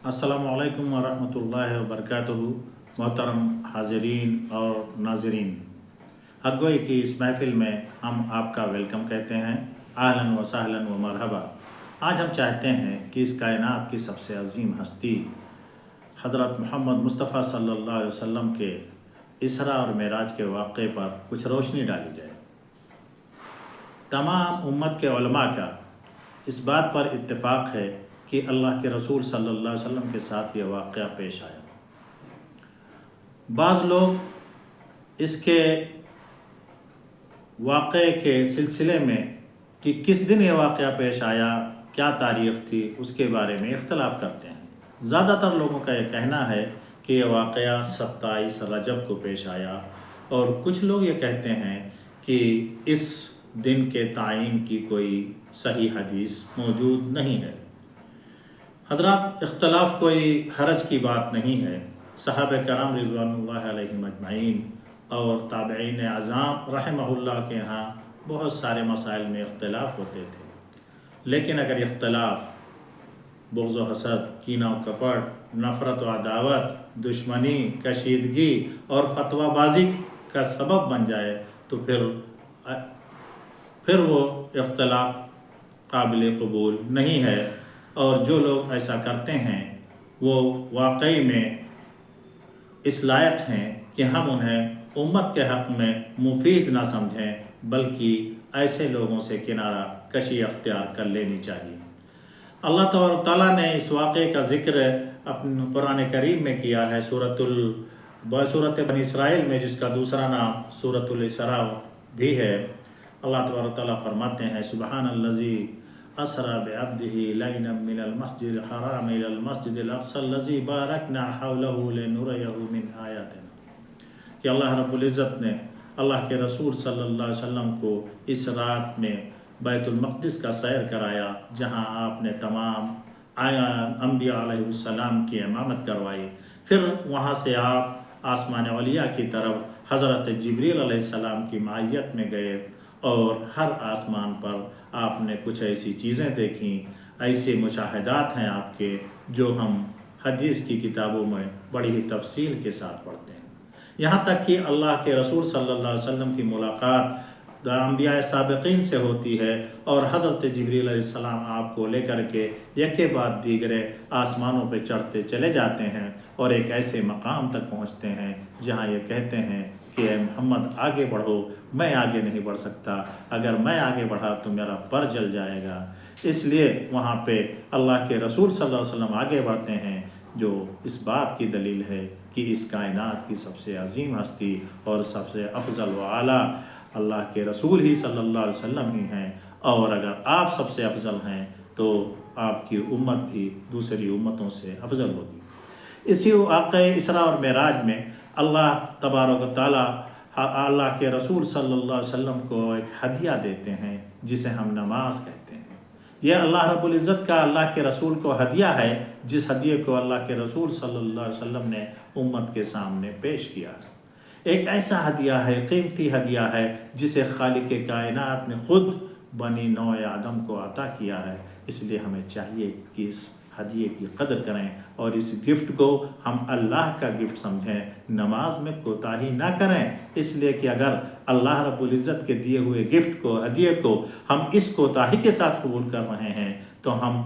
अस्सलामुअलैकुम वरहमतुल्लाहि वबरकातुहू। मोहतरम हाज़रीन और नाज़रीन, हक़-गोई की इस महफ़िल में हम आपका वेलकम कहते हैं। आहलन व सहलन व मरहबा। आज हम चाहते हैं कि इस कायनात की सबसे अज़ीम हस्ती हज़रत मोहम्मद मुस्तफ़ा सल्लल्लाहु अलैहि वसल्लम के इसरा और मेराज के वाक़े पर कुछ रोशनी डाली जाए। तमाम उम्मत के उलमा का इस बात पर इत्तेफ़ाक़ है कि अल्लाह के रसूल सल्लल्लाहु अलैहि वसल्लम के साथ ये वाक़या पेश आया। बाज़ लोग इसके वाक़े के सिलसिले में कि किस दिन ये वाक़या पेश आया, क्या तारीख़ थी, उसके बारे में इख्तलाफ करते हैं। ज़्यादातर लोगों का ये कहना है कि ये वाक़या 27 रजब को पेश आया, और कुछ लोग ये कहते हैं कि इस दिन के तायीन की कोई सही हदीस मौजूद नहीं है। हज़रात, इख्तलाफ कोई हरज की बात नहीं है। सहाबा कराम रिज़वानुल्लाहि अलैहिम अजमईन और ताबईन आज़ाम रहमहुल्लाह के यहाँ बहुत सारे मसाइल में इख्तलाफ होते थे, लेकिन अगर इख्तलाफ बुग़्ज़ व हसद, कीना व कपट, नफ़रत व अदावत, दुश्मनी, कशीदगी और फतवाबाजी का सबब बन जाए तो फिर वो इख्तलाफ काबिल कबूल नहीं है। और जो लोग ऐसा करते हैं वो वाकई में इस लायक हैं कि हम उन्हें उम्मत के हक़ में मुफीद ना समझें, बल्कि ऐसे लोगों से किनारा कशी अख्तियार कर लेनी चाहिए। अल्लाह तबारक तआला ने इस वाक़े का ज़िक्र अपने कुरान करीम में किया है सूरत बनी इसराइल में, जिसका दूसरा नाम सूरतुल इसरा भी है। अल्लाह तबारक तआला फरमाते हैं, सुब्हानल्लज़ी असरा बिअब्दिही लैलन मिनल मस्जिदिल हराम इलल मस्जिदिल अक़सल बारकना हौलहु लिनुरियहु मिन आयातिना। कि अल्लाह रब्बुल इज़्ज़त ने अल्लाह के रसूल सल्लल्लाहु अलैहि वसल्लम को इस रात में बैतुल मक़दिस का सैर कराया, जहाँ आपने तमाम अंबिया अलैहिस्सलाम की इमामत करवाई। फिर वहाँ से आप आसमान औलिया की तरफ हज़रत जिब्रील अलैहिस्सलाम की मायत में गए, और हर आसमान पर आपने कुछ ऐसी चीज़ें देखीं, ऐसे मुशाहिदात हैं आपके, जो हम हदीस की किताबों में बड़ी ही तफसील के साथ पढ़ते हैं। यहाँ तक कि अल्लाह के रसूल सल्लल्लाहु अलैहि वसल्लम की मुलाकात अंबिया साबिक़ीन से होती है, और हज़रत जिब्रील अलैहिस्सलाम आपको लेकर के यके बाद दीगरे आसमानों पर चढ़ते चले जाते हैं, और एक ऐसे मकाम तक पहुँचते हैं जहाँ ये कहते हैं कि ए मोहम्मद आगे बढ़ो, मैं आगे नहीं बढ़ सकता, अगर मैं आगे बढ़ा तो मेरा पर जल जाएगा। इसलिए वहाँ पे अल्लाह के रसूल सल्लल्लाहु अलैहि वसल्लम आगे बढ़ते हैं, जो इस बात की दलील है कि इस कायनात की सबसे अजीम हस्ती और सबसे अफजल व आला अल्लाह के रसूल ही सल्लल्लाहु अलैहि वसल्लम ही हैं। और अगर आप सबसे अफजल हैं तो आपकी उम्मत भी दूसरी उम्मतों से अफजल होगी। इसी वाक़े इसरा और मेराज में अल्लाह तबारक व तआला अल्लाह के रसूल सल्लल्लाहु अलैहि वसल्लम को एक हदिया देते हैं, जिसे हम नमाज कहते हैं। यह अल्लाह रब्बुल इज़्ज़त का अल्लाह के रसूल को हदिया है, जिस हदिये को अल्लाह के रसूल सल्लल्लाहु अलैहि वसल्लम ने उम्मत के सामने पेश किया है। एक ऐसा हदिया है, कीमती हदिया है, जिसे खालिक कायनात ने खुद बनी नौ आदम को अता किया है। इसलिए हमें चाहिए कि इस हदिये की कदर करें और इस गिफ्ट को हम अल्लाह का गिफ्ट समझें, नमाज में कोताही ना करें। इसलिए कि अगर अल्लाह रब्बुल इज़्ज़त के दिए हुए गिफ्ट को, हदिये को हम इस कोताही के साथ कबूल कर रहे हैं, तो हम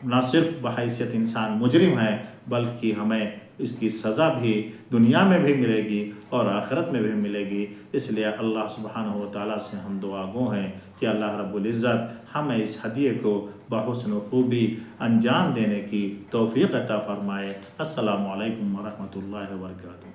न सिर्फ बहैसियत इंसान मुजरिम हैं, बल्कि हमें इसकी सज़ा भी दुनिया में भी मिलेगी और आखिरत में भी मिलेगी। इसलिए अल्लाह सुब्हानहु व तआला से हम दुआ गो हैं कि अल्लाह रब्बुल इज़्ज़त हमें इस हदिये को बहुस्न खूबी अंजाम देने की तौफ़ीक़ अता फ़रमाए। अस्सलामु अलैकुम व रहमतुल्लाहि व बरकातुहू।